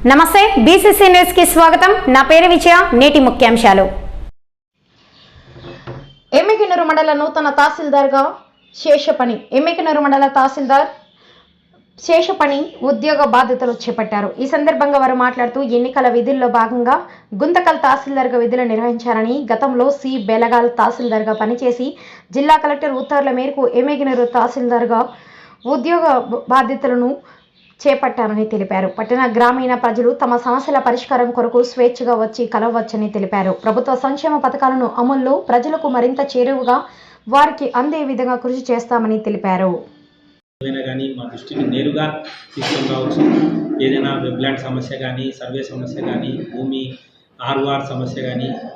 నమస్తే BCC news కి స్వాగతం। నా పేరు విజయ। నేటి ముఖ్యాంశాలు। ఎమ్మిగనూరు మండల నూతన తహసీల్దార్గా శేషపని ఎమ్మిగనూరు మండల తహసీల్దార్ శేషపని ఉద్యోగ బాధ్యతలు చేపట్టారు। ఈ సందర్భంగా వారు మాట్లాడుతూ ఎన్నికల విధుల్లో భాగంగా గుంతకల్ తహసీల్దార్గా విధులు నిర్వహించారని, గతంలో సి బెలగాల్ తహసీల్దార్గా పనిచేసి జిల్లా కలెక్టర్ ఉత్తర్వుల మేరకు ఎమ్మిగనూరు తహసీల్దార్గా ఉద్యోగ బాధ్యతలను చేపట్టారని తెలిపారు। పట్టణ గ్రామీణ ప్రజలు తమ సమస్యల పరిష్కారం కొరకు స్వేచ్ఛగా వచ్చి కలవవచ్చని తెలిపారు। ప్రభుత్వ సంక్షేమ పథకాలను అమల్లో ప్రజలకు మరింత చేరువగా వారికి అందే విధంగా కృషి చేస్తామని తెలిపారు। మా దృష్టికి నేరుగా తీసుకొని రావచ్చు। ఏదైనా వెబ్లాండ్ సమస్య కానీ, సర్వే సమస్య కానీ, భూమి ఆర్ఓఆర్ సమస్య కానీ,